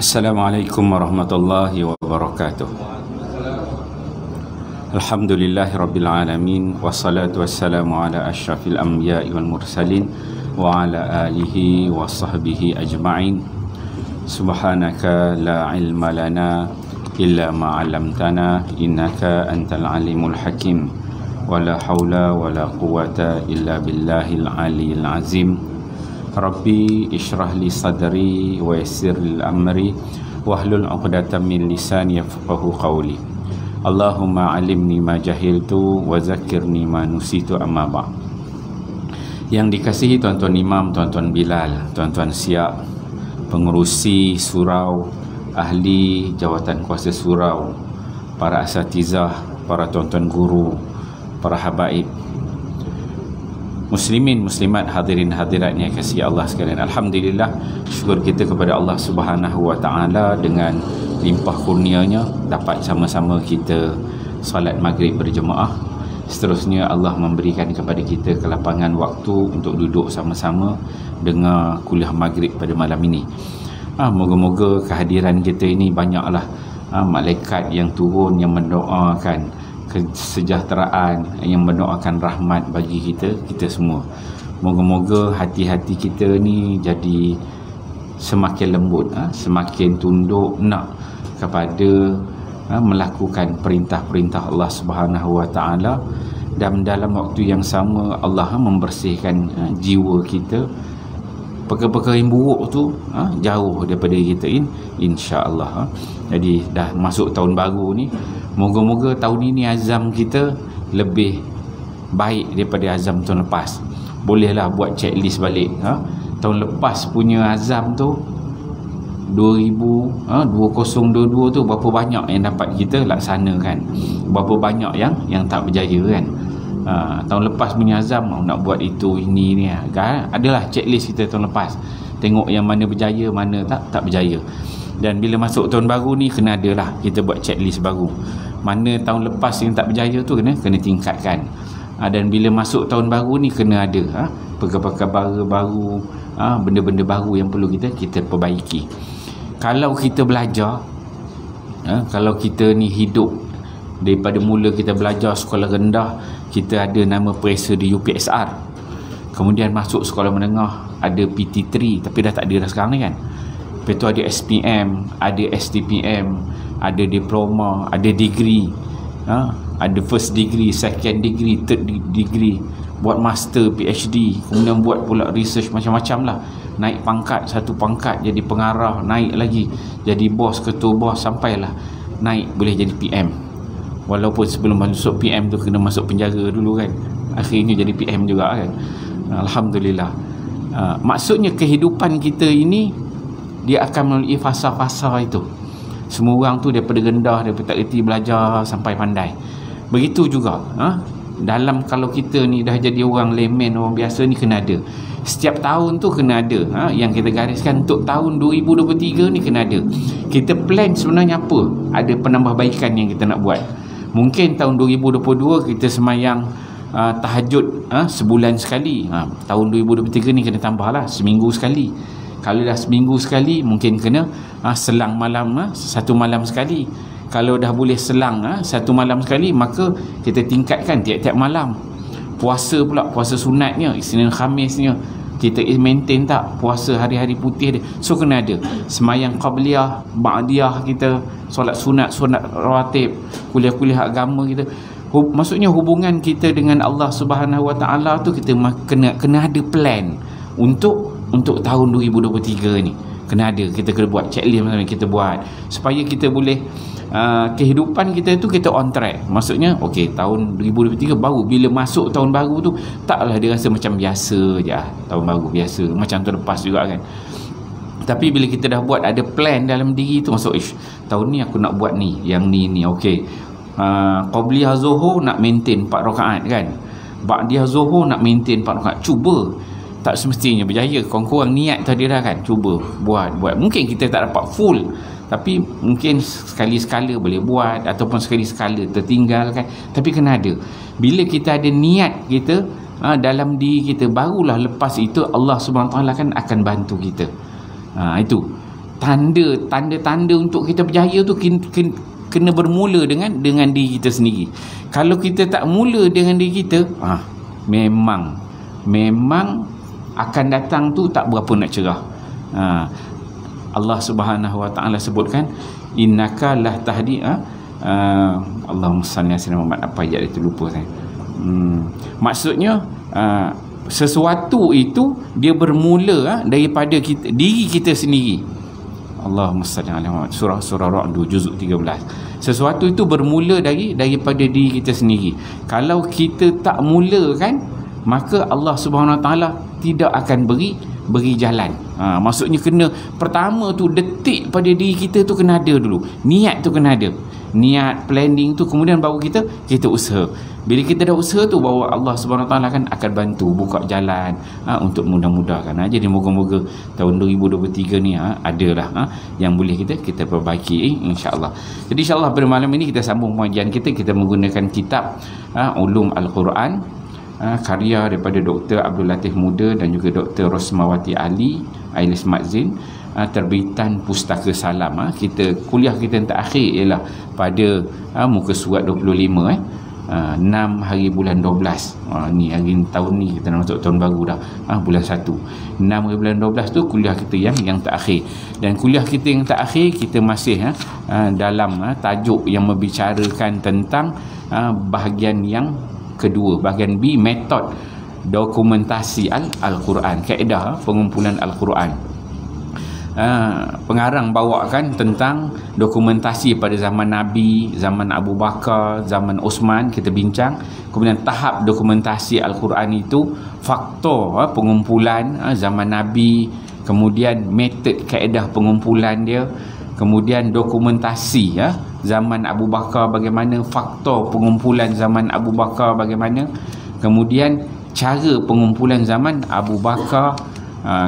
Assalamualaikum warahmatullahi wabarakatuh. Alhamdulillahirabbil alamin wassalatu wassalamu ala asyrafil anbiya'i wal mursalin wa ala alihi wa sahbihi ajma'in. Subhanaka la ilma lana illa ma 'allamtana innaka antal alimul hakim. Wala haula wala quwwata illa billahil aliyyil azim. Rabbi ishrah li sadri wa yassir li amri wahlul 'uqdatam min lisani yafqahu qawli. Allahumma 'allimni ma jahiltu wa zakkirni ma nusitu, amma ba'd. Yang dikasihi tuan-tuan imam, tuan-tuan Bilal, tuan-tuan Siap, pengurusi surau, ahli jawatan kuasa surau, para asatizah, para tuan-tuan guru, para habaib, muslimin, muslimat, hadirin hadirat yang kasih Allah sekalian. Alhamdulillah, syukur kita kepada Allah Subhanahu wa taala dengan limpah kurnianya dapat sama-sama kita salat maghrib berjemaah. Seterusnya Allah memberikan kepada kita kelapangan waktu untuk duduk sama-sama dengar kuliah maghrib pada malam ini. Moga-moga kehadiran kita ini banyaklah malaikat yang turun yang mendoakan kesejahteraan, yang mendoakan rahmat bagi kita semua. Moga-moga hati-hati kita ni jadi semakin lembut, semakin tunduk nak kepada melakukan perintah-perintah Allah Subhanahu wa taala, dan dalam waktu yang sama Allah membersihkan jiwa kita. Perkara-perkara yang buruk tu jauh daripada kita, insya-Allah. Jadi dah masuk tahun baru ni, moga-moga tahun ini azam kita lebih baik daripada azam tahun lepas. Bolehlah buat checklist balik. Tahun lepas punya azam tu 2022 tu berapa banyak yang dapat kita laksanakan, berapa banyak yang tak berjaya kan. Tahun lepas punya azam nak buat itu ini ni kan, adalah checklist kita tahun lepas, tengok yang mana berjaya, mana tak berjaya. Dan bila masuk tahun baru ni kena adalah kita buat checklist baru, mana tahun lepas yang tak berjaya tu kena tingkatkan. Dan bila masuk tahun baru ni kena ada perkara-perkara baru, benda-benda baru yang perlu kita perbaiki. Kalau kita belajar, kalau kita ni hidup daripada mula kita belajar sekolah rendah, kita ada nama periksa di UPSR, kemudian masuk sekolah menengah ada PT3, tapi dah tak ada dah sekarang ni kan. Lepas tu ada SPM, ada STPM, ada diploma, ada degree, ada first degree, second degree, third degree, buat master, PhD, kemudian buat pula research macam-macam lah. Naik pangkat, satu pangkat jadi pengarah, naik lagi jadi bos, ketua bos, sampailah naik boleh jadi PM. Walaupun sebelum masuk PM tu kena masuk penjara dulu kan, akhirnya jadi PM juga kan. Alhamdulillah. Maksudnya kehidupan kita ini dia akan melalui fasa-fasa itu. Semua orang tu daripada rendah, daripada tak reti belajar sampai pandai. Begitu juga dalam, kalau kita ni dah jadi orang layman, orang biasa ni kena ada. Setiap tahun tu kena ada yang kita gariskan untuk tahun 2023 ni kena ada. Kita plan sebenarnya apa? Ada penambahbaikan yang kita nak buat. Mungkin tahun 2022 kita semayang tahajud sebulan sekali. Tahun 2023 ni kena tambahlah seminggu sekali. Kalau dah seminggu sekali, mungkin kena selang malam, satu malam sekali. Kalau dah boleh selang satu malam sekali, maka kita tingkatkan tiap-tiap malam. Puasa pula, puasa sunatnya, Isnin Khamisnya kita maintain tak? Puasa hari-hari putih dia. So kena ada semayang qabliyah, ba'diyah kita, solat sunat, sunat rawatib, kuliah-kuliah agama kita. Maksudnya hubungan kita dengan Allah Subhanahu wa taala tu kita kena ada plan untuk tahun 2023 ni. Kena ada, kita kena buat checklist macam mana kita buat supaya kita boleh kehidupan kita tu kita on track. Maksudnya okey, tahun 2023 baru, bila masuk tahun baru tu taklah dia rasa macam biasa je, tahun baru biasa macam tahun lepas juga kan. Tapi bila kita dah buat ada plan dalam diri tu, masuk tahun ni aku nak buat ni, yang ni okey. Qabliyah Zuhur nak maintain 4 rakaat kan, Ba'diyah Zuhur nak maintain 4 rakaat. Cuba, tak semestinya berjaya, kurang-kurang niat tadi dah kan, cuba buat. Mungkin kita tak dapat full, tapi mungkin sekali-sekala boleh buat, ataupun sekali-sekala tertinggal kan. Tapi kena ada. Bila kita ada niat kita dalam diri kita, barulah lepas itu Allah SWT kan akan bantu kita. Itu tanda-tanda untuk kita berjaya tu kena bermula dengan diri kita sendiri. Kalau kita tak mula dengan diri kita, memang akan datang tu tak berapa nak cerah. Allah Subhanahu Wa Taala sebutkan, innaka lah tahdi Allahumma salli ala sayyidina Muhammad, apa ayat itu lupa saya. Maksudnya sesuatu itu dia bermula daripada diri kita sendiri. Allahumma salli ala Muhammad, surah Ra'd juzuk 13. Sesuatu itu bermula daripada diri kita sendiri. Kalau kita tak mulakan, maka Allah Subhanahu Wa Taala tidak akan beri jalan. Maksudnya kena pertama tu detik pada diri kita tu kena ada dulu. Niat tu kena ada. Niat, planning tu, kemudian baru kita usaha. Bila kita dah usaha tu, baru Allah Subhanahu Wa Taala akan bantu buka jalan untuk mudah-mudahkan. Jadi moga-moga tahun 2023 ni adalah yang boleh kita perbaiki, insya-Allah. Jadi insya-Allah pada malam ini kita sambung pengajian kita menggunakan kitab Ulum Al-Quran, karya daripada Dr. Abdul Latif Muda dan juga Dr. Rosmawati Ali Ailis Madzin, terbitan Pustaka Salam. Kuliah kita yang terakhir ialah pada muka surat 25 6 hari bulan 12. Ni hari tahun ni kita nak masuk tahun baru dah, bulan 1. 6 hari bulan 12 tu kuliah kita yang terakhir. Dan kuliah kita yang terakhir kita masih dalam tajuk yang membicarakan tentang bahagian yang kedua, bahagian B, metod dokumentasi Al-Quran, kaedah pengumpulan Al-Quran. Pengarang bawakan tentang dokumentasi pada zaman Nabi, zaman Abu Bakar, zaman Osman, kita bincang. Kemudian tahap dokumentasi Al-Quran itu, faktor pengumpulan zaman Nabi, kemudian metod kaedah pengumpulan dia, kemudian dokumentasi zaman Abu Bakar bagaimana, faktor pengumpulan zaman Abu Bakar bagaimana, kemudian cara pengumpulan zaman Abu Bakar,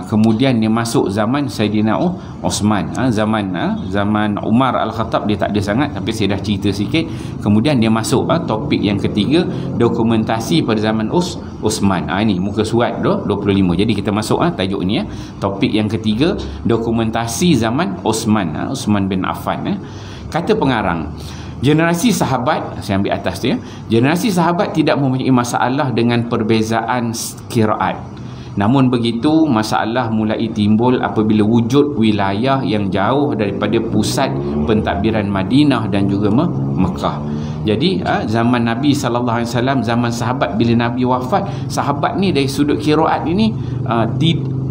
kemudian dia masuk zaman Saidina Osman, zaman Umar Al-Khattab dia tak ada sangat, tapi saya dah cerita sikit. Kemudian dia masuk topik yang ketiga, dokumentasi pada zaman Osman. Ini muka surat 25. Jadi kita masuk tajuk ni, topik yang ketiga, dokumentasi zaman Osman, Osman bin Affan. Kata pengarang, generasi sahabat, saya ambil atas dia, generasi sahabat tidak mempunyai masalah dengan perbezaan qiraat. Namun begitu, masalah mulai timbul apabila wujud wilayah yang jauh daripada pusat pentadbiran Madinah dan juga Mekah. Jadi zaman Nabi SAW, zaman sahabat, bila Nabi wafat, sahabat ni dari sudut qiraat ini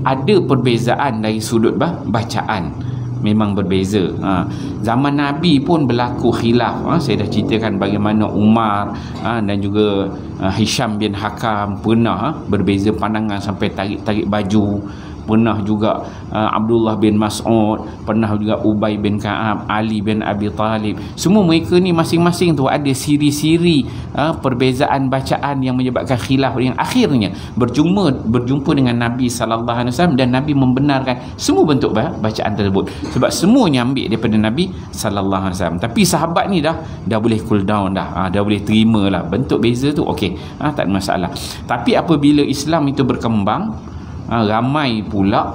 ada perbezaan dari sudut bacaan. Memang berbeza. Zaman Nabi pun berlaku khilaf. Saya dah ceritakan bagaimana Umar dan juga Hisham bin Hakam pernah berbeza pandangan sampai tarik baju. Pernah juga Abdullah bin Mas'ud, pernah juga Ubay bin Ka'ab, Ali bin Abi Talib. Semua mereka ni masing-masing tu ada siri-siri perbezaan bacaan yang menyebabkan khilaf, yang akhirnya berjumpa dengan Nabi SAW dan Nabi membenarkan semua bentuk bacaan tersebut, sebab semuanya ambil daripada Nabi SAW. Tapi sahabat ni dah boleh cool down dah boleh terima lah bentuk beza tu, okey, tak ada masalah. Tapi apabila Islam itu berkembang, ramai pula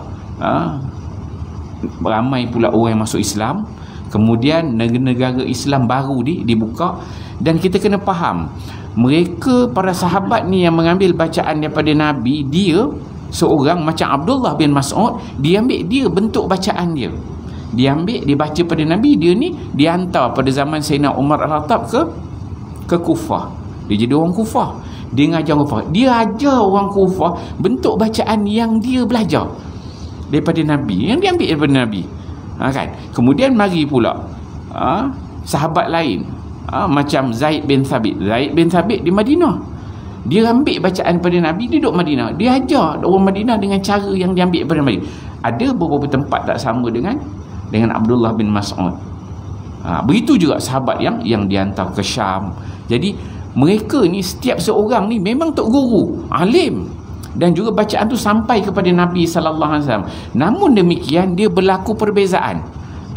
orang yang masuk Islam, kemudian negara Islam baru dibuka, dan kita kena faham, mereka para sahabat ni yang mengambil bacaan daripada Nabi, dia seorang macam Abdullah bin Mas'ud, dia ambil dia bentuk bacaan dia, dia baca pada Nabi, dia ni dihantar pada zaman Sayyidina Umar Al-Khattab ke Kufah, dia jadi orang Kufah. Dia ngajar Kufah, dia ajar orang Kufah bentuk bacaan yang dia belajar daripada Nabi, yang dia ambil daripada Nabi, kan? Kemudian mari pula sahabat lain, macam Zaid bin Thabit di Madinah, dia ambil bacaan daripada Nabi, dia duduk Madinah, dia ajar orang Madinah dengan cara yang dia ambil daripada Nabi. Ada beberapa tempat tak sama dengan Abdullah bin Mas'ud. Begitu juga sahabat yang dihantar ke Syam. Jadi mereka ni, setiap seorang ni memang tok guru, alim, dan juga bacaan tu sampai kepada Nabi SAW. Namun demikian, dia berlaku perbezaan.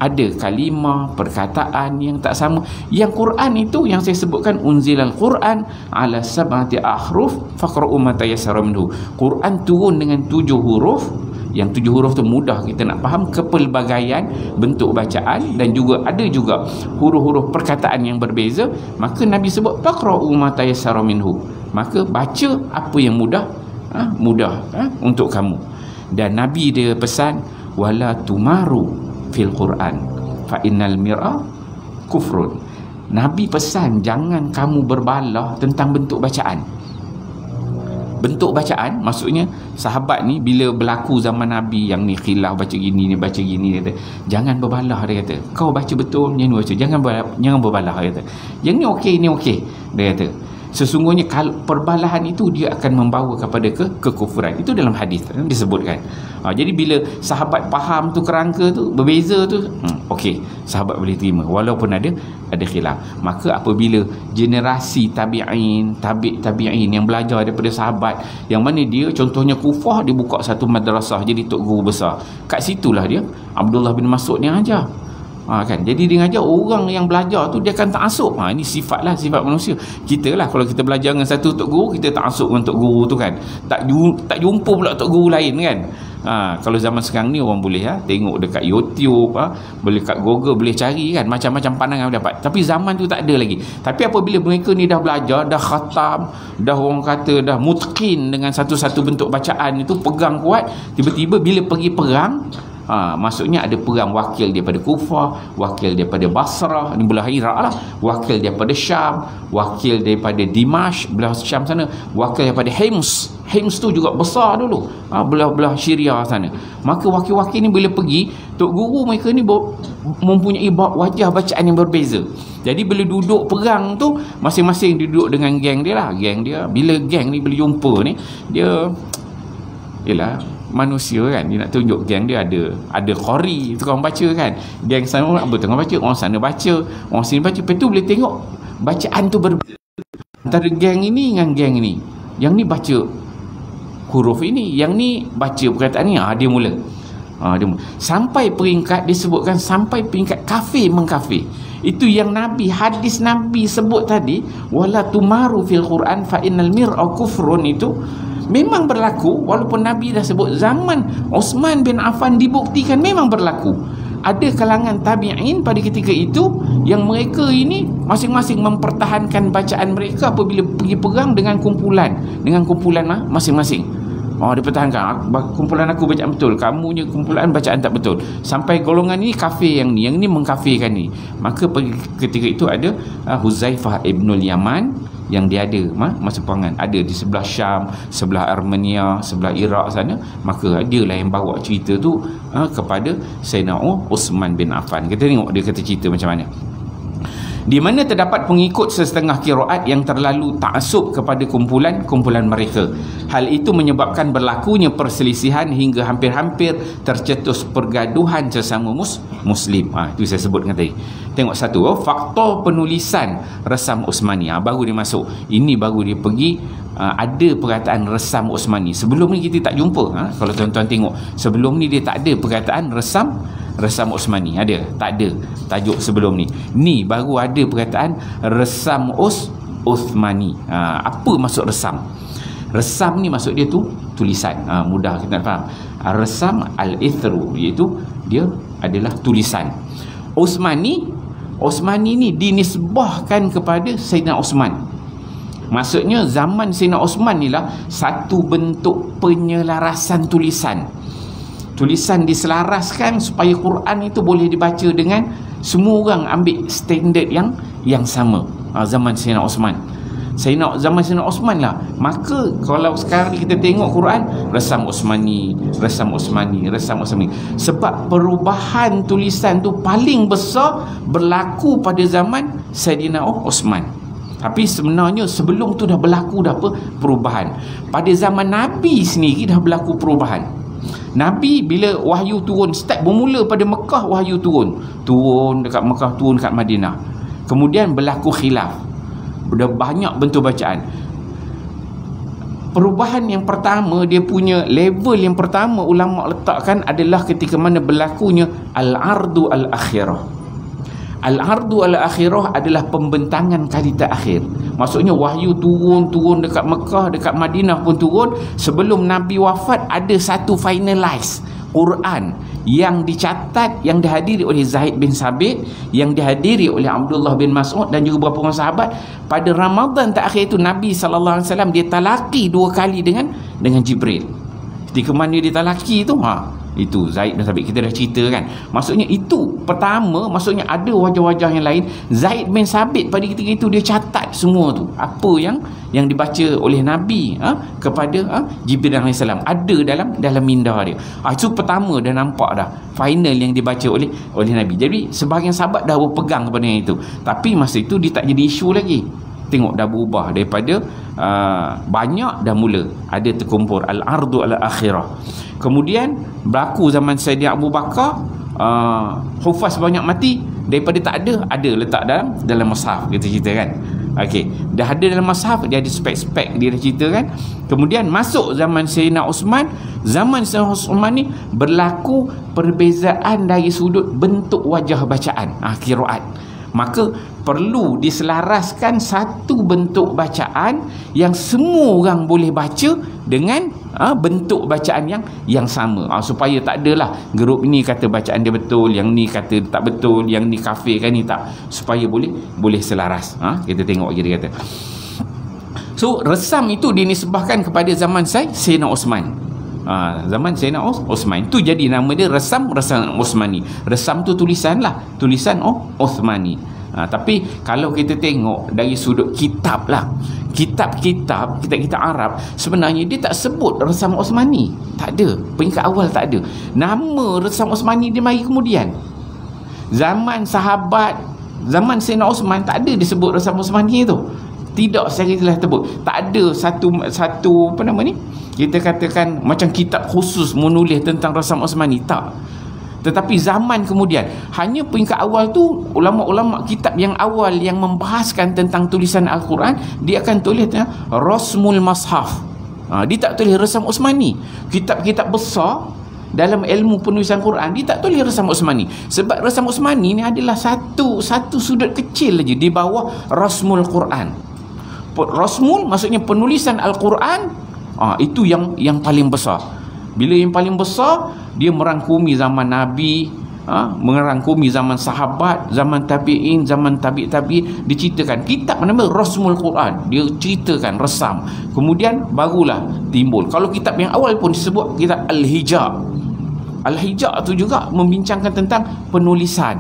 Ada kalimah, perkataan yang tak sama. Yang Quran itu yang saya sebutkan, unzilal Quran ala sab'ati ahruf faqra'u ma tayassara minhu. Quran turun dengan 7 huruf, Yang 7 huruf tu mudah kita nak faham, kepelbagaian bentuk bacaan dan juga ada juga huruf-huruf perkataan yang berbeza, maka Nabi sebut faqra'u ma tayassara minhu, maka baca apa yang mudah, untuk kamu. Dan Nabi dia pesan wala tumaru fil Quran fa innal mir'a kufrun. Nabi pesan jangan kamu berbalah tentang bentuk bacaan. Bentuk bacaan maksudnya sahabat ni bila berlaku zaman Nabi yang ni khilaf baca gini ni baca gini, dia kata jangan berbalah, dia kata kau baca betul yang ni baca, jangan berbalah, dia kata yang ni okey ni okey, dia kata sesungguhnya kalau perbalahan itu dia akan membawa kepada kekufuran. Itu dalam hadis disebutkan. Jadi bila sahabat faham tu kerangka tu berbeza tu, okey, sahabat boleh terima walaupun ada khilaf. Maka apabila generasi tabi'in yang belajar daripada sahabat, yang mana dia contohnya Kufah, dia buka satu madrasah jadi tok guru besar, kat situlah dia Abdullah bin Mas'ud ni ajar. Kan, jadi dia ngajar orang yang belajar tu dia akan ta'assub. Ini sifat manusia. Kita lah kalau kita belajar dengan satu tok guru, kita ta'assub dengan tok guru tu kan, tak jumpa pula tok guru lain kan. Kalau zaman sekarang ni orang boleh tengok dekat YouTube, boleh kat Google, boleh cari kan, macam-macam pandangan dapat. Tapi zaman tu tak ada lagi. Tapi apabila mereka ni dah belajar, dah khatam, dah orang kata dah mutqin dengan satu-satu bentuk bacaan itu, pegang kuat, tiba-tiba bila pergi perang, maksudnya ada perang wakil daripada Kufah, wakil daripada Basrah, ni belah Iraq lah, wakil daripada Syam, wakil daripada Dimash belah Syam sana, wakil daripada Hims tu juga besar dulu, belah Syria sana. Maka wakil-wakil ni bila pergi, tok guru mereka ni mempunyai wajah bacaan yang berbeza. Jadi bila duduk perang tu, masing-masing duduk dengan geng dia lah. Geng dia, bila geng ni bila jumpa ni, dia ialah manusia kan, dia nak tunjuk geng dia ada qari tukang baca kan, geng sana apa tengah baca, orang sana baca, orang sini baca. Lepas tu boleh tengok bacaan tu berbeza antara geng ini dengan geng ini. Yang ni baca huruf ini, yang ni baca perkataan ni, dia mula sampai peringkat disebutkan sampai peringkat kafir mengkafir. Itu yang hadis Nabi sebut tadi, wala tumaru fil Quran fa innal mir'a kufrun, itu memang berlaku. Walaupun Nabi dah sebut zaman Uthman bin Affan dibuktikan memang berlaku. Ada kalangan tabi'in pada ketika itu yang mereka ini masing-masing mempertahankan bacaan mereka apabila pergi perang dengan kumpulan masing-masing. Dia pertahankan, kumpulan aku bacaan betul, kamunya kumpulan bacaan tak betul, sampai golongan ini kafir yang ni mengkafirkan ni. Maka ketika itu ada Huzaifah ibnul Yaman yang dia ada masa perangan, ada di sebelah Syam, sebelah Armenia, sebelah Iraq sana. Maka dia lah yang bawa cerita tu kepada Sayyidina Uthman bin Affan. Kita tengok dia kata cerita macam mana. Di mana terdapat pengikut sesetengah qiraat yang terlalu ta'assub kepada kumpulan mereka. Hal itu menyebabkan berlakunya perselisihan hingga hampir-hampir tercetus pergaduhan sesama muslim. Itu saya sebutkan tadi. Tengok satu, faktor penulisan resam Uthmani. Baru dia masuk. Ini baru dia pergi ada perkataan resam Uthmani. Sebelum ni kita tak jumpa. Kalau tuan-tuan tengok, sebelum ni dia tak ada perkataan resam Uthmani. Ada? Tak ada tajuk sebelum ni. Ni baru ada perkataan resam Uthmani. Apa maksud resam? Resam ni maksud dia tu tulisan. Mudah kita nak faham. Resam al-ithru, iaitu dia adalah tulisan. Uthmani ni dinisbahkan kepada Sayyidina Uthman. Maksudnya zaman Sayyidina Uthman ni lah satu bentuk penyelarasan tulisan. Tulisan diselaraskan supaya Quran itu boleh dibaca dengan semua orang ambil standard yang sama. Zaman Sayyidina Uthman. Zaman Sayyidina Uthman lah. Maka kalau sekarang kita tengok Quran, resam Uthmani. Sebab perubahan tulisan tu paling besar berlaku pada zaman Sayyidina Uthman. Tapi sebenarnya sebelum tu dah berlaku perubahan. Pada zaman Nabi sendiri dah berlaku perubahan. Nabi bila wahyu turun, start bermula pada Mekah, wahyu turun dekat Mekah, turun dekat Madinah. Kemudian berlaku khilaf, dah banyak bentuk bacaan. Perubahan yang pertama, dia punya level yang pertama ulama letakkan adalah ketika mana berlakunya al-ardu al-akhirah. Al-ardu al-akhirah adalah pembentangan kali terakhir. Maksudnya wahyu turun dekat Mekah, dekat Madinah pun turun. Sebelum Nabi wafat ada satu finalize Quran yang dicatat, yang dihadiri oleh Zaid bin Sabit, yang dihadiri oleh Abdullah bin Mas'ud dan juga beberapa orang sahabat. Pada Ramadan terakhir itu Nabi SAW dia talaki 2 kali dengan Jibril. Ketika mana dia talaki itu, itu Zaid bin Sabit, kita dah cerita kan. Maksudnya itu pertama, maksudnya ada wajah-wajah yang lain. Zaid bin Sabit pada ketika itu dia catat semua tu, apa yang dibaca oleh Nabi kepada Jibril AS, ada dalam minda dia. Itu pertama dah nampak dah final yang dibaca oleh Nabi. Jadi sebahagian sahabat dah berpegang kepada yang itu, tapi masa itu dia tak jadi isu lagi. Tengok dah berubah daripada banyak, dah mula ada terkumpul al-ardu al-akhirah. Kemudian berlaku zaman Sayyidina Abu Bakar, hufaz banyak mati, daripada tak ada letak dalam mushaf, kita cerita kan. Okey, dah ada dalam mushaf, dia ada spek-spek, dia dah cerita kan. Kemudian masuk zaman Sayyidina Uthman. Zaman Sayyidina Uthman ni berlaku perbezaan dari sudut bentuk wajah bacaan, qiraat. Maka perlu diselaraskan satu bentuk bacaan yang semua orang boleh baca dengan bentuk bacaan yang sama, supaya tak adalah grup ni kata bacaan dia betul, yang ni kata tak betul, yang ni kafir kan, ni tak, supaya boleh selaras. Kita tengok je dia kata. So resam itu dinisbahkan kepada zaman Sayyidina Uthman. Zaman Sayyidina Uthman tu jadi nama dia resam Uthmani. Resam tu tulisan Uthmani. Tapi kalau kita tengok dari sudut kitab kitab Arab, sebenarnya dia tak sebut resam Uthmani. Tak ada, peringkat awal tak ada. Nama resam Uthmani dia mari kemudian. Zaman sahabat, zaman Sayyidina Uthman tak ada disebut resam Uthmani tu. Tidak secara jelas tersebut. Tak ada satu apa nama ni, kita katakan macam kitab khusus menulis tentang resam Uthmani, tak. Tetapi zaman kemudian, hanya peringkat awal tu, ulama-ulama kitab yang awal yang membahaskan tentang tulisan Al-Quran, dia akan tulis Rasmul Mashaf. Dia tak tulis resam Uthmani. Kitab-kitab besar dalam ilmu penulisan Quran, dia tak tulis resam Uthmani. Sebab resam Uthmani ni adalah satu sudut kecil aja di bawah Rasmul Quran. Rasmul maksudnya penulisan Al-Quran, itu yang paling besar. Bila yang paling besar, dia merangkumi zaman Nabi, merangkumi zaman sahabat, zaman tabi'in, zaman tabi'-tabi'. Diceritakan kitab nama Rasmul Quran, dia ceritakan resam. Kemudian barulah timbul, kalau kitab yang awal pun disebut kitab Al-Hijab. Al-Hijab tu juga membincangkan tentang penulisan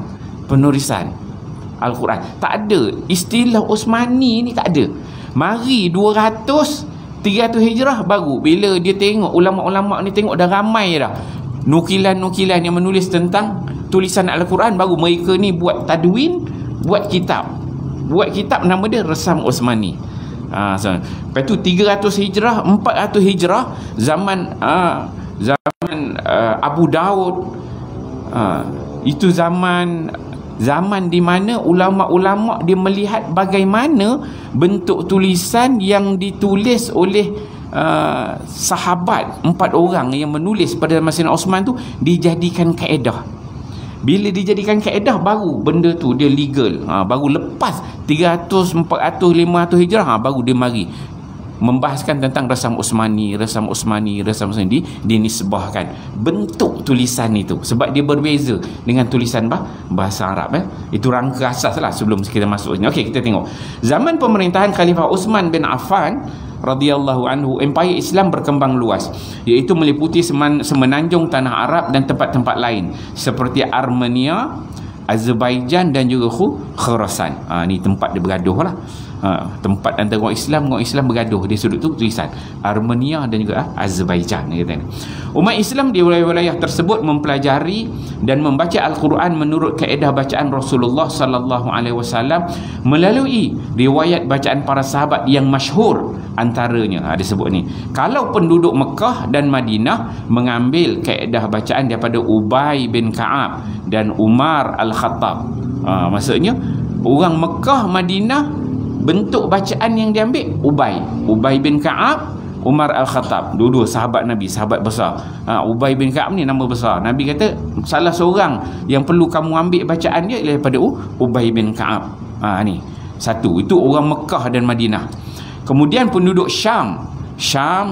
Al-Quran. Tak ada istilah Uthmani ni, tak ada. Mari 300 Hijrah baru, bila dia tengok ulama-ulama ni tengok dah ramai dah nukilan-nukilan yang menulis tentang tulisan Al-Quran, baru mereka ni buat tadwin, buat kitab nama dia Resam Uthmani. Lepas tu 300 Hijrah, 400 Hijrah, zaman Abu Daud, itu zaman di mana ulama-ulama dia melihat bagaimana bentuk tulisan yang ditulis oleh sahabat 4 orang yang menulis pada masa Osman tu dijadikan kaedah. Bila dijadikan kaedah, baru benda tu dia legal. Baru lepas 300, 400, 500 Hijrah, baru dia mari membahaskan tentang resam Uthmani dinisbahkan bentuk tulisan itu, sebab dia berbeza dengan tulisan bahasa Arab. Itu rangka asas lah sebelum kita masuk. Okey, kita tengok zaman pemerintahan Khalifah Uthman bin Affan radhiyallahu anhu, empayar Islam berkembang luas, iaitu meliputi semenanjung tanah Arab dan tempat-tempat lain seperti Armenia, Azerbaijan dan juga Khurasan. Ni tempat dia bergaduh lah. Tempat antara orang Islam bergaduh di sudut tu tulisan Armenia dan juga Azerbaijan. Umat Islam di wilayah-wilayah tersebut mempelajari dan membaca Al-Quran menurut kaedah bacaan Rasulullah sallallahu alaihi wasallam melalui riwayat bacaan para sahabat yang masyhur. Antaranya ada sebut ni, kalau penduduk Mekah dan Madinah mengambil kaedah bacaan daripada Ubay bin Ka'ab dan Umar Al-Khattab. Maksudnya orang Mekah, Madinah, bentuk bacaan yang diambil Ubay bin Ka'ab Umar Al-Khattab. Dua-dua sahabat Nabi, sahabat besar. Ubay bin Ka'ab ni nama besar. Nabi kata salah seorang yang perlu kamu ambil bacaan dia daripada Ubay bin Ka'ab. Ni satu, itu orang Mekah dan Madinah. Kemudian penduduk Syam,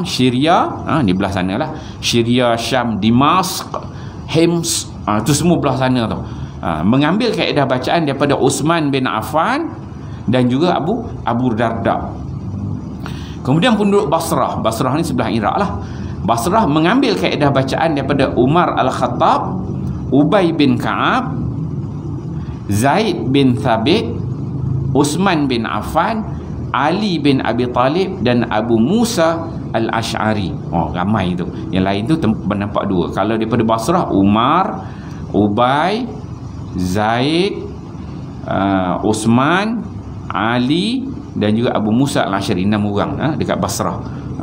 Syria, ni belah sana lah. Syria, Syam, Dimask, Hims, itu semua belah sana tu. Mengambil kaedah bacaan daripada Uthman bin Affan dan juga Abu Darda. Kemudian penduduk Basrah ni sebelah Iraq lah. Basrah mengambil kaedah bacaan daripada Umar Al-Khattab, Ubay bin Ka'ab, Zaid bin Thabit, Uthman bin Affan, Ali bin Abi Talib dan Abu Musa Al-Ash'ari. Ramai tu. Yang lain tu bernampak dua. Kalau daripada Basrah, Umar, Ubay, Zaid, Uthman, Ali dan juga Abu Musa Al-Ash'ari. 6 orang dekat Basrah.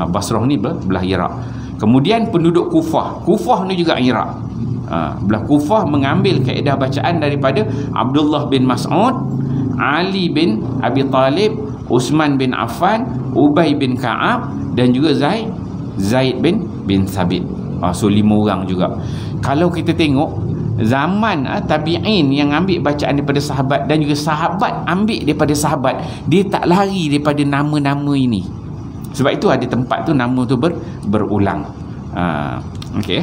Basrah ni belah Iraq. Kemudian penduduk Kufah ni juga Iraq. Belah Kufah mengambil kaedah bacaan daripada Abdullah bin Mas'ud, Ali bin Abi Talib, Uthman bin Affan, Ubay bin Ka'ab dan juga Zaid bin Thabit. So 5 orang juga. Kalau kita tengok zaman tabi'in yang ambil bacaan daripada sahabat dan juga sahabat ambil daripada sahabat, dia tak lari daripada nama-nama ini. Sebab itu ada tempat tu nama tu berulang. Okey.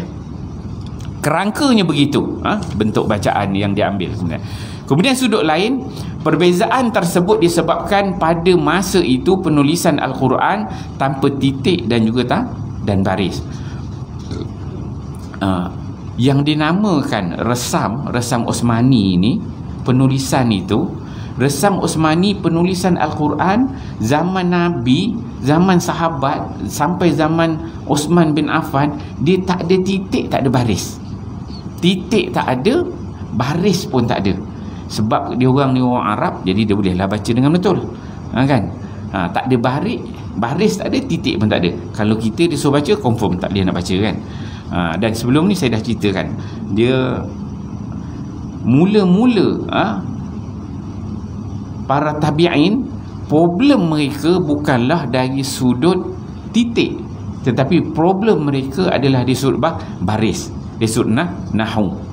Kerangkanya begitu bentuk bacaan yang diambil sebenarnya. Kemudian sudut lain, perbezaan tersebut disebabkan pada masa itu penulisan Al-Quran tanpa titik dan juga dan baris. Yang dinamakan resam Uthmani ini, penulisan itu, resam Uthmani penulisan Al-Quran zaman Nabi, zaman sahabat sampai zaman Uthman bin Affan, dia tak ada titik, tak ada baris. Titik tak ada, baris pun tak ada. Sebab dia orang ni orang Arab, jadi dia bolehlah baca dengan betul. Kan? Tak ada baris tak ada, titik pun tak ada. Kalau kita disuruh baca, confirm tak boleh nak baca kan. Dan sebelum ni saya dah ceritakan, dia mula-mula para tabi'in, problem mereka bukanlah dari sudut titik, tetapi problem mereka adalah di sudut baris, di sudut nahu.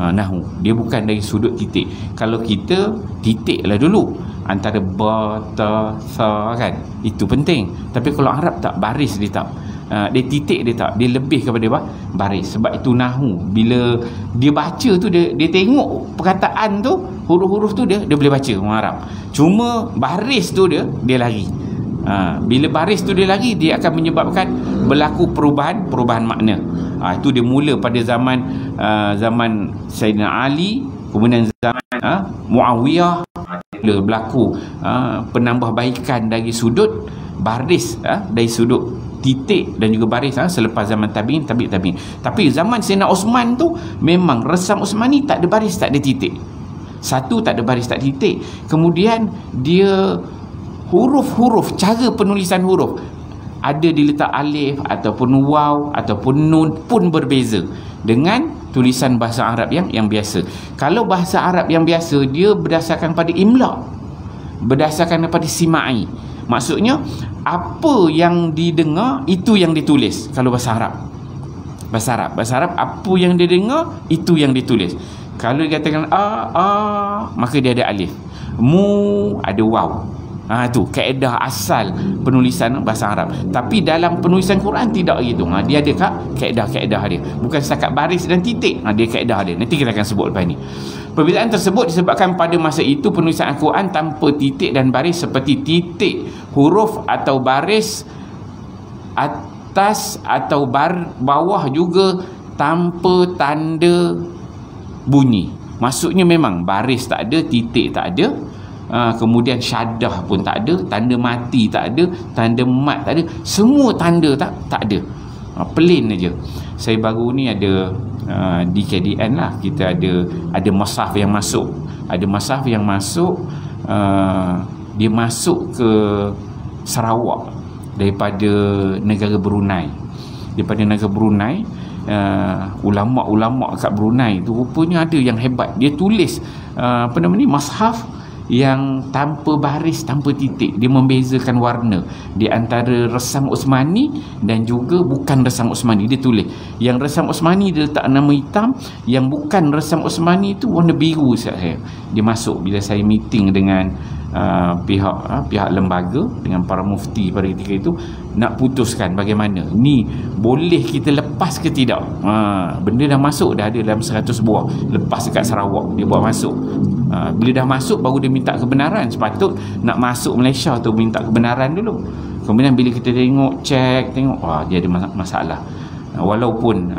Nahu dia bukan dari sudut titik. Kalau kita titik lah dulu antara ba, ta, sa kan, itu penting. Tapi kalau Arab tak, baris dia tak. Dia titik dia tak, dia lebih kepada baris. Sebab itu nahu, bila dia baca tu, dia tengok perkataan tu, huruf-huruf tu dia boleh baca orang Arab. Cuma baris tu dia lari. Bila baris tu dia lari, dia akan menyebabkan berlaku perubahan makna. Itu dia mula pada zaman Sayyidina Ali, kemudian zaman Muawiyah, berlaku penambahbaikan dari sudut baris, dari sudut titik dan juga baris selepas zaman tabi'in. Tapi zaman Sayyidina Uthman tu memang resam Uthmani tak ada baris, tak ada titik. Satu, tak ada baris, tak ada titik. Kemudian dia huruf-huruf, cara penulisan huruf, ada diletak alif ataupun waw ataupun nun pun berbeza dengan tulisan bahasa Arab yang biasa. Kalau bahasa Arab yang biasa, dia berdasarkan pada imla, berdasarkan pada simai. Maksudnya apa yang didengar itu yang ditulis. Kalau bahasa Arab apa yang dia dengar itu yang ditulis. Kalau dikatakan maka dia ada alif, mu ada waw. Itu kaedah asal penulisan bahasa Arab. Tapi dalam penulisan Quran tidak gitu. Dia ada kaedah-kaedah dia. Bukan setakat baris dan titik. Dia kaedah dia. Nanti kita akan sebut lepas ni. Perbezaan tersebut disebabkan pada masa itu penulisan Al-Quran tanpa titik dan baris, seperti titik huruf atau baris atas atau bawah juga tanpa tanda bunyi. Maksudnya memang baris tak ada, titik tak ada, kemudian syadah pun tak ada, tanda mati tak ada, tanda mat tak ada, semua tanda tak ada. Plain aja. Saya baru ni ada di KDN lah, kita ada masaf yang masuk. Ada masaf yang masuk, dia masuk ke Sarawak daripada negara Brunei. Daripada negara Brunei, ulama-ulama kat Brunei tu rupanya ada yang hebat. Dia tulis mashaf yang tanpa baris, tanpa titik. Dia membezakan warna di antara resam Uthmani dan juga bukan resam Uthmani. Dia tulis yang resam Uthmani dia letak nama hitam, yang bukan resam Uthmani itu warna biru. Saya dia masuk bila saya meeting dengan pihak lembaga, dengan para mufti pada ketika itu, nak putuskan bagaimana ni boleh kita lepas ke tidak. Benda dah masuk, dah ada dalam 100 buah, lepas dekat Sarawak dia buat masuk. Bila dah masuk baru dia minta kebenaran. Sepatut nak masuk Malaysia tu minta kebenaran dulu. Kemudian bila kita tengok, tengok dia ada masalah. Walaupun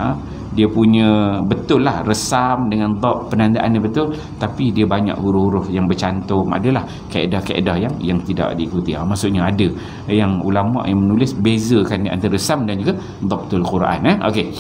dia punya betul lah resam dengan dot penandaan dia betul, tapi dia banyak huruf-huruf yang bercantum, adalah kaedah-kaedah yang tidak diikuti. Maksudnya ada yang ulama yang menulis bezakan antara resam dan juga dhabtul Quran. Okey.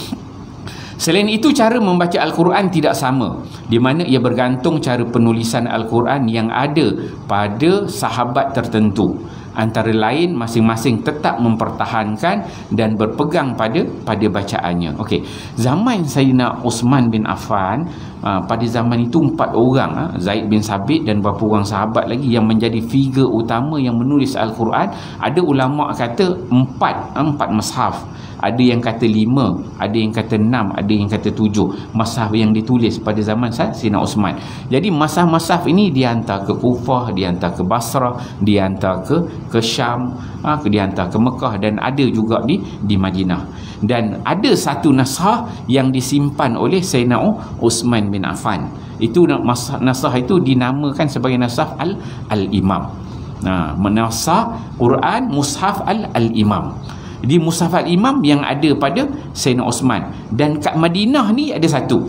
Selain itu, cara membaca Al-Quran tidak sama, di mana ia bergantung cara penulisan Al-Quran yang ada pada sahabat tertentu. Antara lain, masing-masing tetap mempertahankan dan berpegang pada bacaannya. Okey, zaman Sayyidina Uthman bin Affan, pada zaman itu 4 orang, Zaid bin Sabit dan beberapa orang sahabat lagi yang menjadi figure utama yang menulis Al-Quran. Ada ulama kata 4 mushaf. Ada yang kata 5, ada yang kata 6, ada yang kata 7 mushaf yang ditulis pada zaman Sayyidina Uthman. Jadi mushaf-mushaf ini dihantar ke Kufah, dihantar ke Basrah, dihantar ke Syam, dihantar ke Mekah, dan ada juga di Madinah. Dan ada satu naskah yang disimpan oleh Sayyidina Uthman bin Affan. Itu naskah itu dinamakan sebagai naskah Al-Imam. Naskah Quran Mushaf Al-Imam. Di Mushaf Al-Imam yang ada pada Sayyidina Uthman, dan kat Madinah ni ada satu.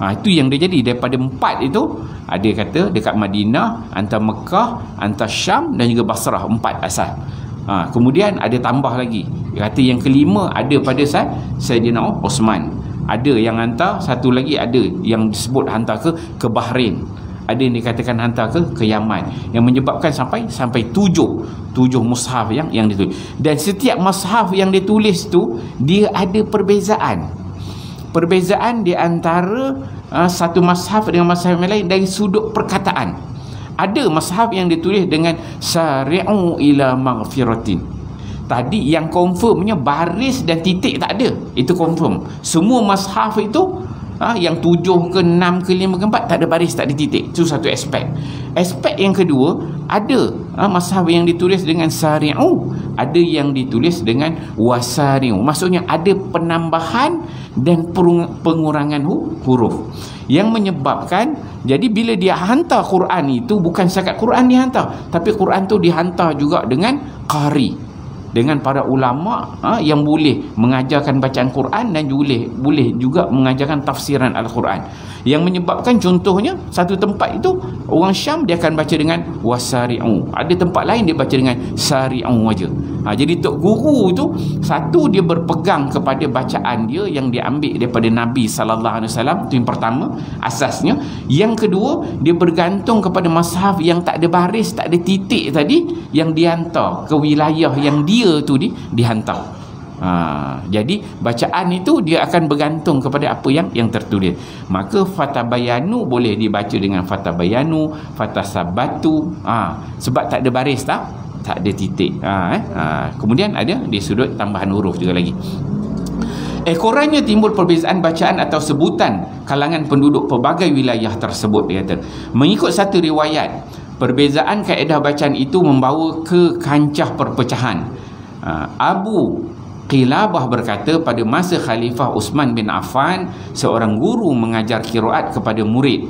Itu yang dia jadi daripada 4 itu. Ada kata dekat Madinah, antara Mekah, antara Syam dan juga Basrah, 4 asal. Kemudian ada tambah lagi. Dia kata yang kelima ada pada Sayyidina Uthman. Ada yang hantar, satu lagi ada yang disebut hantar ke Bahrain. Ada yang dikatakan hantar ke Yaman, yang menyebabkan sampai 7 mushaf yang ditulis. Dan setiap mushaf yang ditulis tu dia ada perbezaan di antara satu mushaf dengan mushaf yang lain dari sudut perkataan. Ada mushaf yang ditulis dengan sari'u ila maghfiratin. Tadi yang confirmnya baris dan titik tak ada, itu confirm. Semua mushaf itu yang 7 ke 6 ke 5 ke 4 tak ada baris, tak ada titik. Itu satu aspek. Aspek yang kedua, ada mushaf yang ditulis dengan sari'u, ada yang ditulis dengan wasari'u. Maksudnya ada penambahan dan pengurangan huruf, yang menyebabkan jadi bila dia hantar Quran itu bukan setakat Quran dihantar, tapi Quran tu dihantar juga dengan qari, dengan para ulama yang boleh mengajarkan bacaan Quran dan boleh juga mengajarkan tafsiran Al-Quran, yang menyebabkan contohnya satu tempat itu orang Syam dia akan baca dengan wasari'u, ada tempat lain dia baca dengan sari'u aja. Jadi tok guru itu, satu dia berpegang kepada bacaan dia yang diambil daripada Nabi sallallahu alaihi wasallam, itu yang pertama asasnya. Yang kedua, dia bergantung kepada mushaf yang tak ada baris, tak ada titik tadi, yang dihantar ke wilayah yang dia tu dihantar. Jadi bacaan itu dia akan bergantung kepada apa yang tertulis. Maka fatabayanu boleh dibaca dengan fatabayanu, fatasabatu, sebab tak ada baris, tak ada titik. Kemudian ada di sudut tambahan huruf juga lagi. Ekorannya timbul perbezaan bacaan atau sebutan kalangan penduduk pelbagai wilayah tersebut. Dia kata, mengikut satu riwayat, perbezaan kaedah bacaan itu membawa ke kancah perpecahan. Abu Qilabah berkata, pada masa Khalifah Uthman bin Affan, seorang guru mengajar qiraat kepada murid,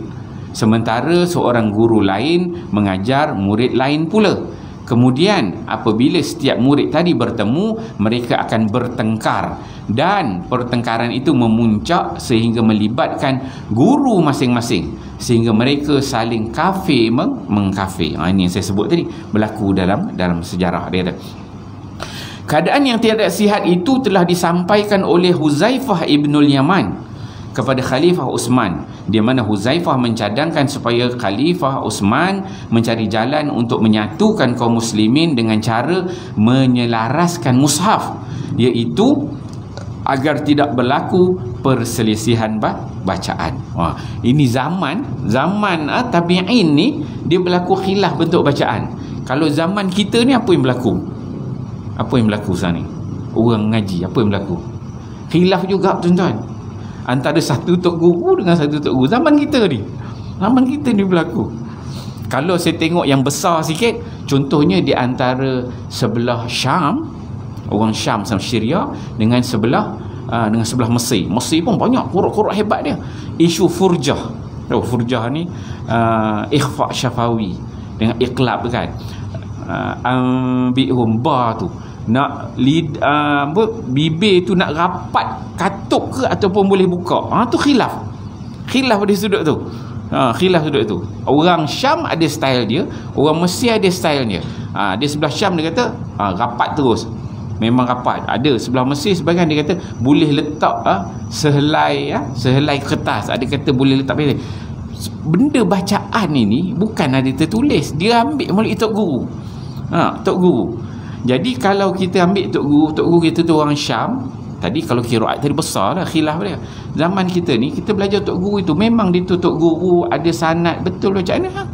sementara seorang guru lain mengajar murid lain pula. Kemudian apabila setiap murid tadi bertemu, mereka akan bertengkar, dan pertengkaran itu memuncak sehingga melibatkan guru masing-masing, sehingga mereka saling kafir mengkafir. Ini yang saya sebut tadi berlaku dalam sejarah. Dia kata, keadaan yang tidak sihat itu telah disampaikan oleh Huzaifah ibnul Yaman kepada Khalifah Uthman, di mana Huzaifah mencadangkan supaya Khalifah Uthman mencari jalan untuk menyatukan kaum muslimin dengan cara menyelaraskan mushaf, iaitu agar tidak berlaku perselisihan bacaan. Ini zaman tabi'in ni dia berlaku khilaf bentuk bacaan. Kalau zaman kita ni apa yang berlaku? Apa yang berlaku sekarang ni? Orang ngaji, apa yang berlaku? Khilaf juga tuan-tuan, antara satu tok guru dengan satu tok guru. Zaman kita ni berlaku. Kalau saya tengok yang besar sikit, contohnya di antara sebelah Syam, orang Syam sama Syria, dengan sebelah Mesir. Mesir pun banyak qur'an hebat dia. Isu furjah. Furjah ni ikhfa syafawi dengan iqlab kan. Ambihum ba tu nak bibir tu nak rapat katuk ke ataupun boleh buka. Tu khilaf di sudut tu. Khilaf sudut tu. Orang Syam ada style dia, orang Mesir ada style dia. Dia sebelah Syam dia kata rapat terus, memang rapat. Ada sebelah Mesir sebahagian dia kata boleh letak sehelai kertas. Ada kata boleh letak benda bacaan ini bukan ada tertulis, dia ambil melalui tok guru. Tok guru. Jadi kalau kita ambil tok guru kita tu orang Syam, tadi kalau qiraat tadi besar lah khilaf dia. Zaman kita ni kita belajar tok guru itu memang dia tu tok guru ada sanad betul bacaan dia.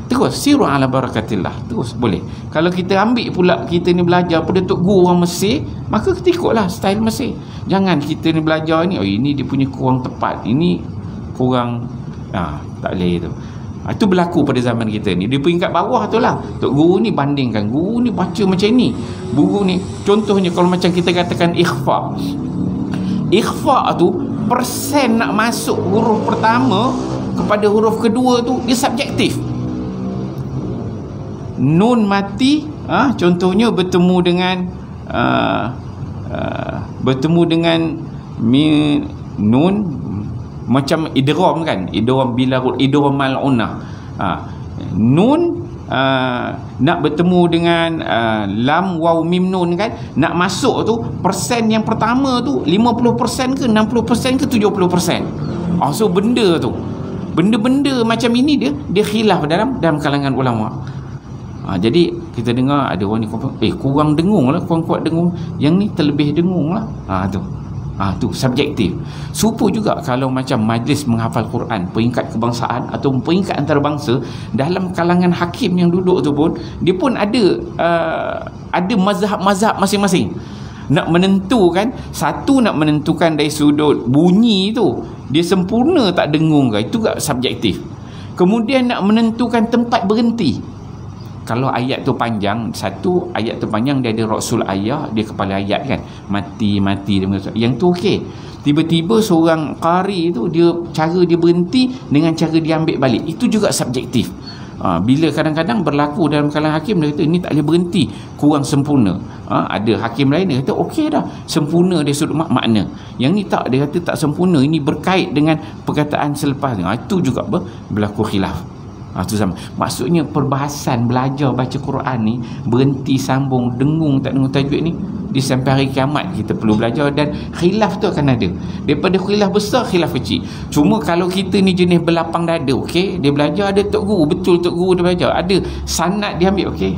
Terus siru ala barakatillah, terus boleh. Kalau kita ambil pula kita ni belajar pada tok guru orang Mesir, maka kita ikutlah style Mesir. Jangan kita ni belajar ni, ini dia punya kurang tepat, ini kurang tak boleh tu. Itu berlaku pada zaman kita ni. Di peringkat bawah tu lah, tok guru ni bandingkan, guru ni baca macam ni, guru ni contohnya kalau macam kita katakan ikhfa tu, persen nak masuk huruf pertama kepada huruf kedua tu dia subjektif. Nun mati, contohnya bertemu dengan nun macam idgham kan, idgham bila idgham mal'unah. Nun nak bertemu dengan lam waw mim nun kan, nak masuk tu persen yang pertama tu 50% ke 60% ke 70%. So benda macam ini dia khilaf dalam kalangan ulama. Jadi kita dengar ada orang ni kurang dengung lah, kurang kuat dengung, yang ni terlebih dengung lah. Tu subjektif. Serupa juga kalau macam majlis menghafal Quran peringkat kebangsaan atau peringkat antarabangsa, dalam kalangan hakim yang duduk tu pun dia pun ada mazhab-mazhab masing-masing. Nak menentukan dari sudut bunyi tu dia sempurna tak dengung ke, itu juga subjektif. Kemudian nak menentukan tempat berhenti. Kalau ayat tu panjang, satu ayat tu panjang, dia ada rasul ayat, dia kepala ayat kan, mati yang tu okey. Tiba-tiba seorang qari tu cara dia berhenti dengan cara dia ambil balik, itu juga subjektif. Bila kadang-kadang berlaku dalam kalangan hakim, dia kata ini tak boleh berhenti, kurang sempurna. Ada hakim lain dia kata okey dah, sempurna dia sudut makna. Yang ni tak, dia kata tak sempurna, ini berkait dengan perkataan selepas. Itu juga berlaku khilaf. Itu sama. Maksudnya perbahasan belajar baca Quran ni, berhenti sambung, dengung tak dengung tajwid ni, di sampai hari kiamat kita perlu belajar. Dan khilaf tu akan ada, daripada khilaf besar khilaf kecil. Cuma kalau kita ni jenis berlapang dada, okey, dia belajar ada tok guru, betul tok guru dia belajar, ada sanad dia ambil, okey.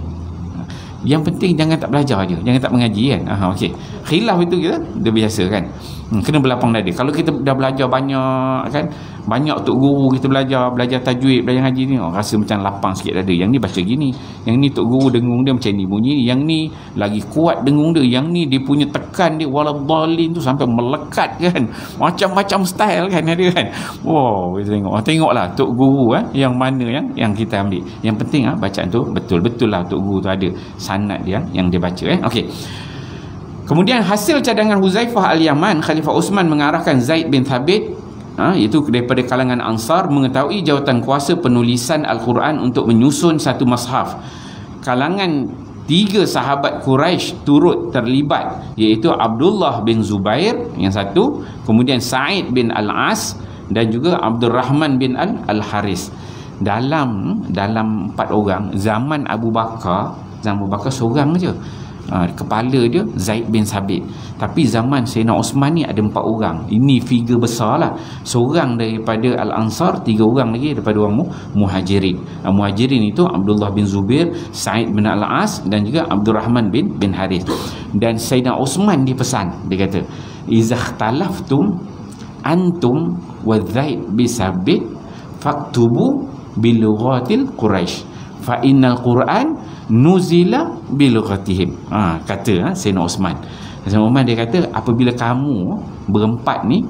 Yang penting jangan tak belajar je, jangan tak mengaji kan. Okey. Khilaf itu kita dia biasa kan. Kena berlapang dada. Kalau kita dah belajar banyak kan, banyak tok guru kita belajar tajwid, belajar ngaji ni, rasa macam lapang sikit dada. Yang ni baca gini, yang ni tok guru dengung dia macam ni bunyi, yang ni lagi kuat dengung dia, yang ni dia punya tekan dia waladhdallin tu sampai melekat kan. Macam-macam style kan ada kan. Wow, kita tengoklah tok guru yang mana yang kita ambil. Yang penting bacaan tu betul-betul lah tok guru tu ada sanad dia yang dia baca Okey. Kemudian hasil cadangan Huzaifah Al-Yaman, Khalifah Uthman mengarahkan Zaid bin Thabit, iaitu daripada kalangan Ansar, mengetahui jawatan kuasa penulisan Al-Quran untuk menyusun satu mushaf. Kalangan 3 sahabat Quraisy turut terlibat, iaitu Abdullah bin Zubair yang satu, kemudian Sa'id bin Al-As dan juga Abdul Rahman bin Al-Haris. Dalam 4 orang zaman Abu Bakar seorang je kepala dia, Zaid bin Thabit. Tapi zaman Sayyidina Osman ni ada 4 orang. Ini figure besar lah. Seorang daripada Al-Ansar, 3 orang lagi daripada orang Muhajirin. Muhajirin itu Abdullah bin Zubair, Sa'id bin Al-As dan juga Abdul Rahman bin Harith. Dan Sayyidina Osman dipesan, dia kata izakhtalaftum antum wa Zaid bin Thabit faktubu bilughatil Quraisy fa innal Quran nuzila bilughatihim. Kata Sayyidina Osman. Sayyidina Osman dia kata, apabila kamu berempat ni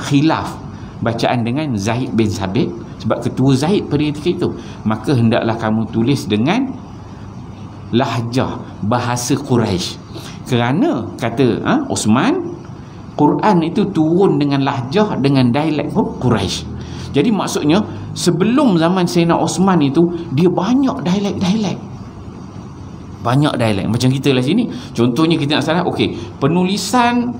khilaf bacaan dengan Zaid bin Sabit, sebab ketua Zaid pada ketika itu, maka hendaklah kamu tulis dengan lahjah bahasa Quraisy. Kerana kata Osman, Quran itu turun dengan lahjah, dengan dialek Quraisy. Jadi maksudnya sebelum zaman Sayyidina Osman itu, dia banyak dialek-dialek. Banyak dialek. Macam kita lah sini. Contohnya kita nak salah, penulisan